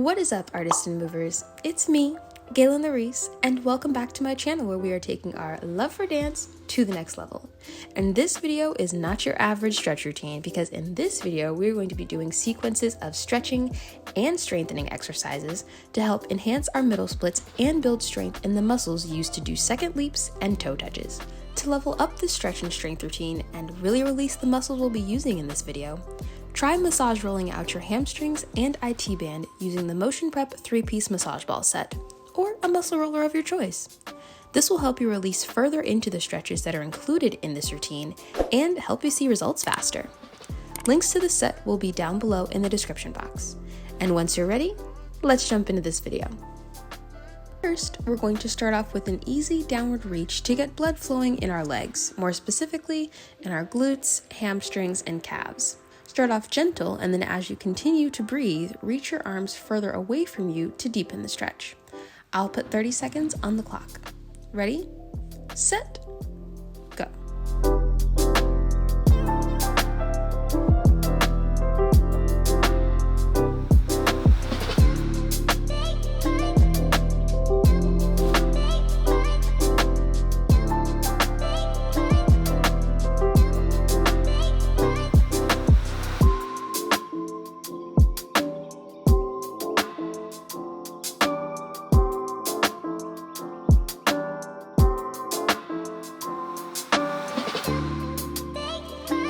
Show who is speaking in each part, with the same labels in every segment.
Speaker 1: What is up, artists and movers? It's me, Gaylyn Lareese, and welcome back to my channel where we are taking our love for dance to the next level. And this video is not your average stretch routine because in this video we're going to be doing sequences of stretching and strengthening exercises to help enhance our middle splits and build strength in the muscles used to do second leaps and toe touches. To level up this stretch and strength routine and really release the muscles we'll be using in this video, try massage rolling out your hamstrings and IT band using the Motion Prep 3-piece massage ball set, or a muscle roller of your choice. This will help you release further into the stretches that are included in this routine and help you see results faster. Links to the set will be down below in the description box. And once you're ready, let's jump into this video. First, we're going to start off with an easy downward reach to get blood flowing in our legs, more specifically in our glutes, hamstrings, and calves. Start off gentle, and then as you continue to breathe, reach your arms further away from you to deepen the stretch. I'll put 30 seconds on the clock. Ready, set, go.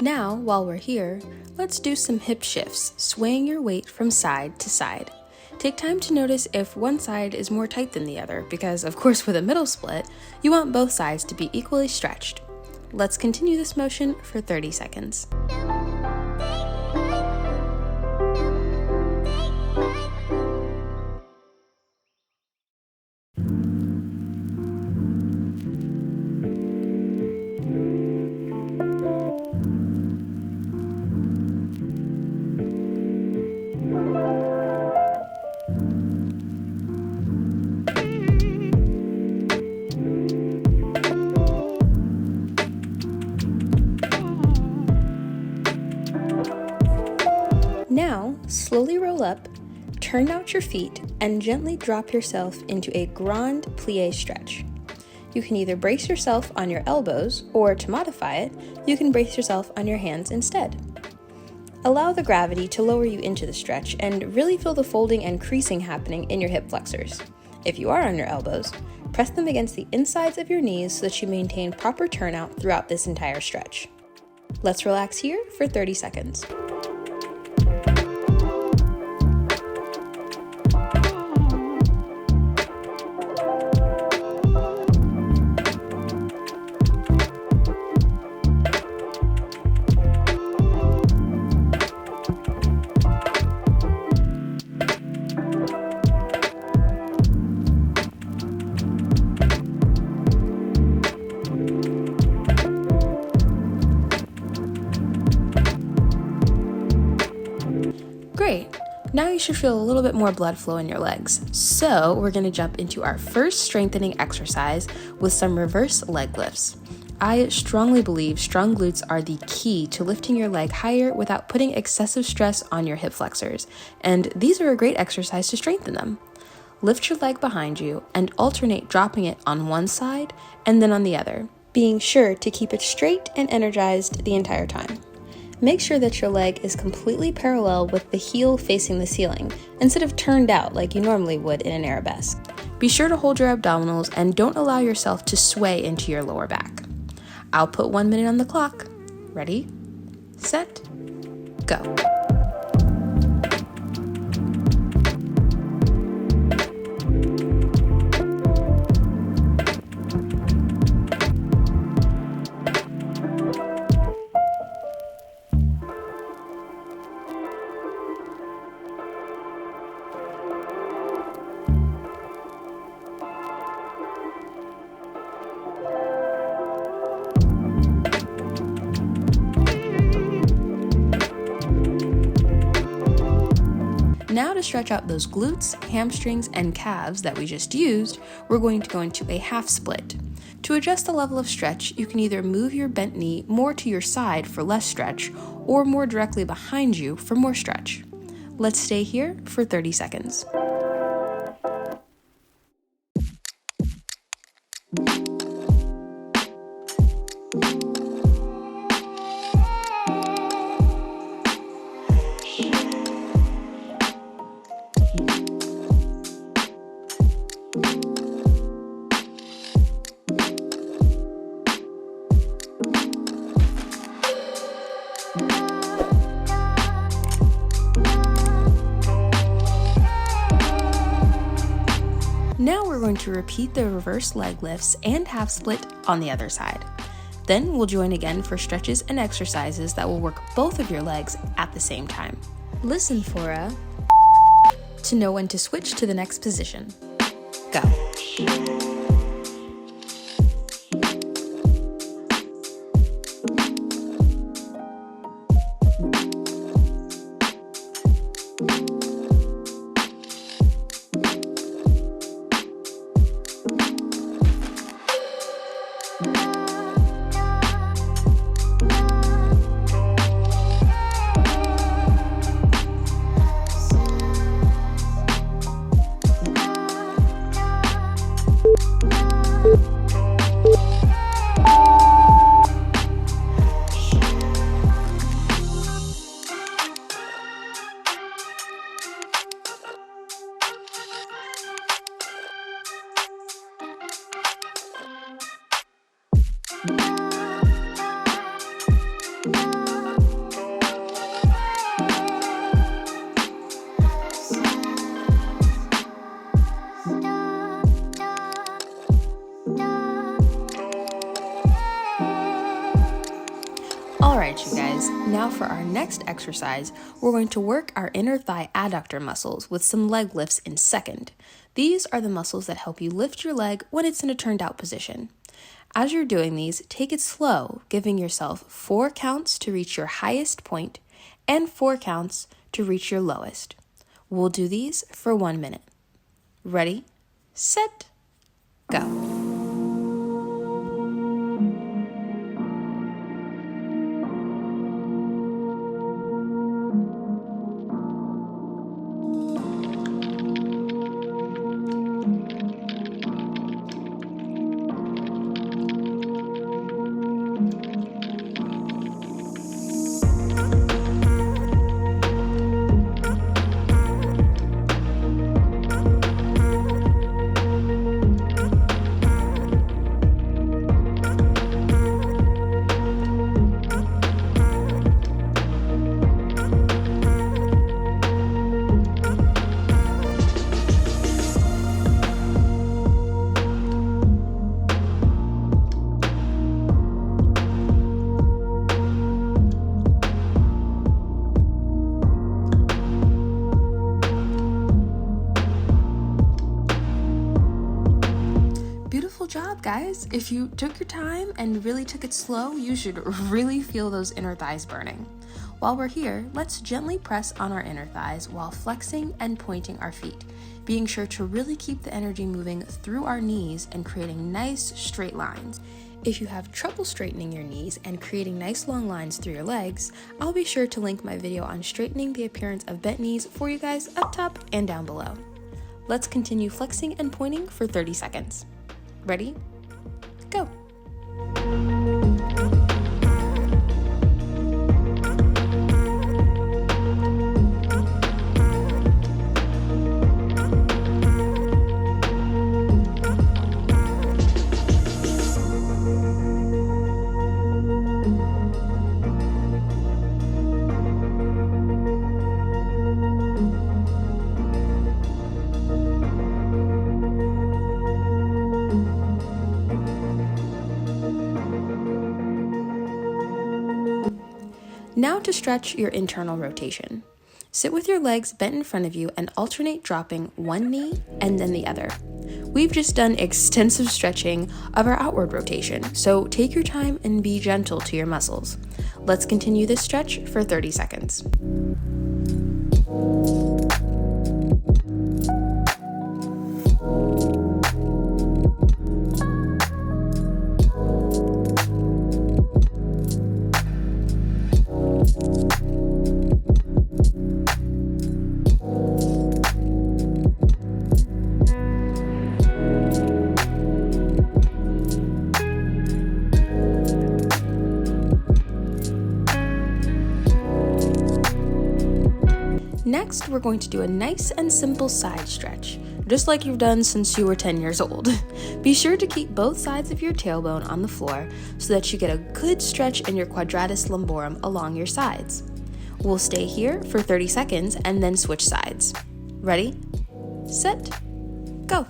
Speaker 1: Now, while we're here, let's do some hip shifts, swaying your weight from side to side. Take time to notice if one side is more tight than the other, because of course with a middle split, you want both sides to be equally stretched. Let's continue this motion for 30 seconds. Now, slowly roll up, turn out your feet, and gently drop yourself into a grande plie stretch. You can either brace yourself on your elbows, or to modify it, you can brace yourself on your hands instead. Allow the gravity to lower you into the stretch and really feel the folding and creasing happening in your hip flexors. If you are on your elbows, press them against the insides of your knees so that you maintain proper turnout throughout this entire stretch. Let's relax here for 30 seconds. Great. Now you should feel a little bit more blood flow in your legs. So we're going to jump into our first strengthening exercise with some reverse leg lifts. I strongly believe strong glutes are the key to lifting your leg higher without putting excessive stress on your hip flexors, and these are a great exercise to strengthen them. Lift your leg behind you and alternate dropping it on one side and then on the other, being sure to keep it straight and energized the entire time. Make sure that your leg is completely parallel with the heel facing the ceiling, instead of turned out like you normally would in an arabesque. Be sure to hold your abdominals and don't allow yourself to sway into your lower back. I'll put 1 minute on the clock. Ready, set, go. Now to stretch out those glutes, hamstrings, and calves that we just used, we're going to go into a half split. To adjust the level of stretch, you can either move your bent knee more to your side for less stretch, or more directly behind you for more stretch. Let's stay here for 30 seconds. Now we're going to repeat the reverse leg lifts and half split on the other side. Then we'll join again for stretches and exercises that will work both of your legs at the same time. Listen for a to know when to switch to the next position. Go. Alright you guys, now for our next exercise, we're going to work our inner thigh adductor muscles with some leg lifts in second. These are the muscles that help you lift your leg when it's in a turned out position. As you're doing these, take it slow, giving yourself 4 counts to reach your highest point and 4 counts to reach your lowest. We'll do these for 1 minute. Ready, set, go. Beautiful job, guys. If you took your time and really took it slow, you should really feel those inner thighs burning. While we're here, let's gently press on our inner thighs while flexing and pointing our feet, being sure to really keep the energy moving through our knees and creating nice straight lines. If you have trouble straightening your knees and creating nice long lines through your legs, I'll be sure to link my video on straightening the appearance of bent knees for you guys up top and down below. Let's continue flexing and pointing for 30 seconds. Ready? Go! Now to stretch your internal rotation. Sit with your legs bent in front of you and alternate dropping one knee and then the other. We've just done extensive stretching of our outward rotation, so take your time and be gentle to your muscles. Let's continue this stretch for 30 seconds. Next, we're going to do a nice and simple side stretch, just like you've done since you were 10 years old. Be sure to keep both sides of your tailbone on the floor so that you get a good stretch in your quadratus lumborum along your sides. We'll stay here for 30 seconds and then switch sides. Ready, set, go.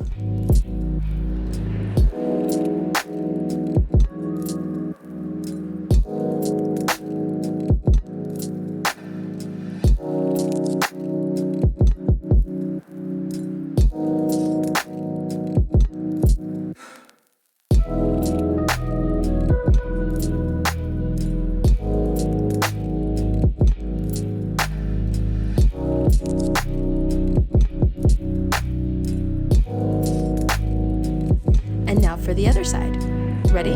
Speaker 1: And now for the other side. Ready?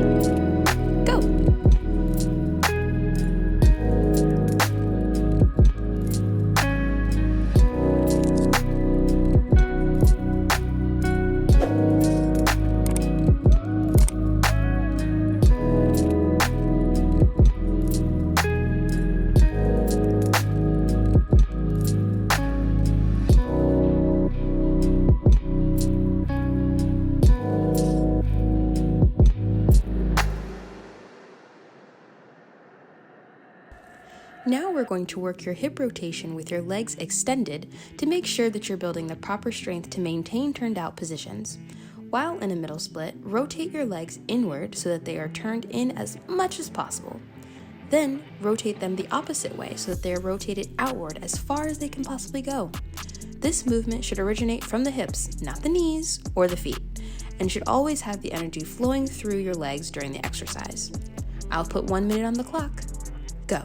Speaker 1: Go! Now we're going to work your hip rotation with your legs extended to make sure that you're building the proper strength to maintain turned out positions. While in a middle split, rotate your legs inward so that they are turned in as much as possible. Then rotate them the opposite way so that they are rotated outward as far as they can possibly go. This movement should originate from the hips, not the knees or the feet, and should always have the energy flowing through your legs during the exercise. I'll put 1 minute on the clock. Go.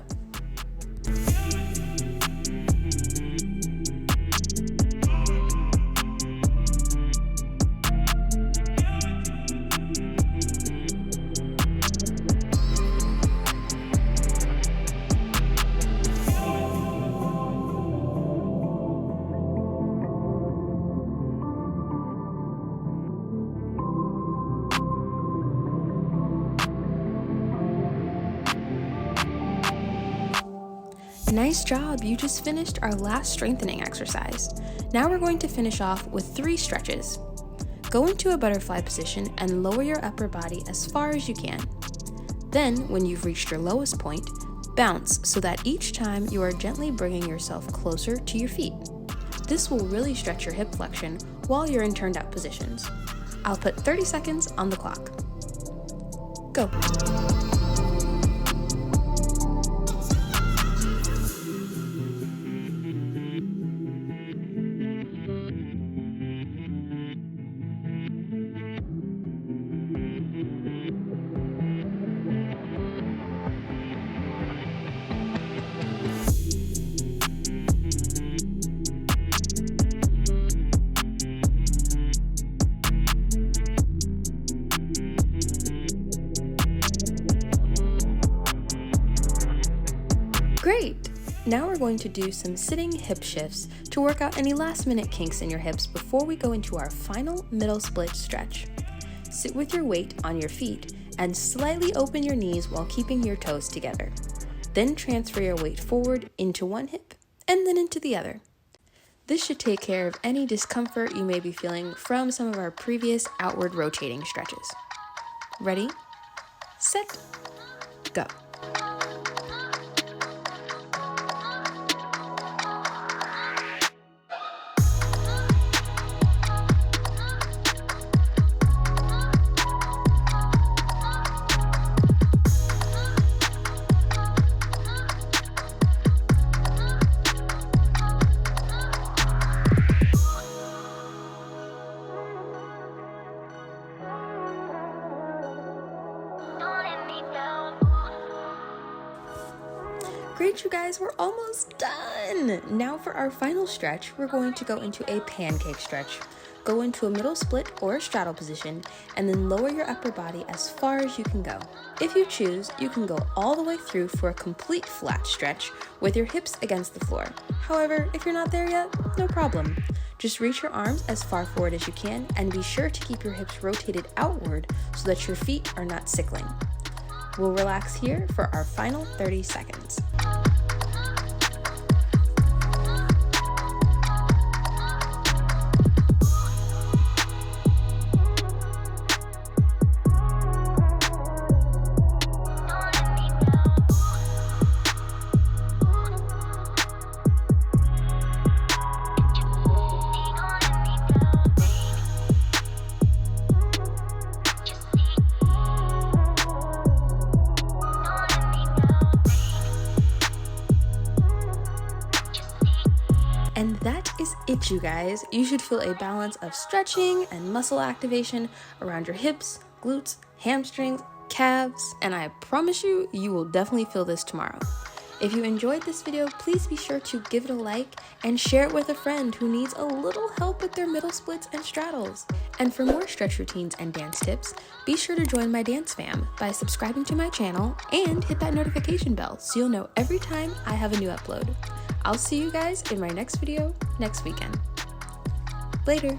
Speaker 1: Nice job, you just finished our last strengthening exercise. Now we're going to finish off with 3 stretches. Go into a butterfly position and lower your upper body as far as you can. Then, when you've reached your lowest point, bounce so that each time you are gently bringing yourself closer to your feet. This will really stretch your hip flexion while you're in turned out positions. I'll put 30 seconds on the clock. Go. Great! Now we're going to do some sitting hip shifts to work out any last minute kinks in your hips before we go into our final middle split stretch. Sit with your weight on your feet and slightly open your knees while keeping your toes together. Then transfer your weight forward into one hip and then into the other. This should take care of any discomfort you may be feeling from some of our previous outward rotating stretches. Ready, set, go. Great, you guys, we're almost done. Now for our final stretch, we're going to go into a pancake stretch. Go into a middle split or a straddle position, and then lower your upper body as far as you can go. If you choose, you can go all the way through for a complete flat stretch with your hips against the floor. However, if you're not there yet, no problem. Just reach your arms as far forward as you can and be sure to keep your hips rotated outward so that your feet are not sickling. We'll relax here for our final 30 seconds. And that is it, you guys. You should feel a balance of stretching and muscle activation around your hips, glutes, hamstrings, calves, and I promise you, you will definitely feel this tomorrow. If you enjoyed this video, please be sure to give it a like and share it with a friend who needs a little help with their middle splits and straddles. And for more stretch routines and dance tips, be sure to join my dance fam by subscribing to my channel and hit that notification bell so you'll know every time I have a new upload. I'll see you guys in my next video next weekend. Later.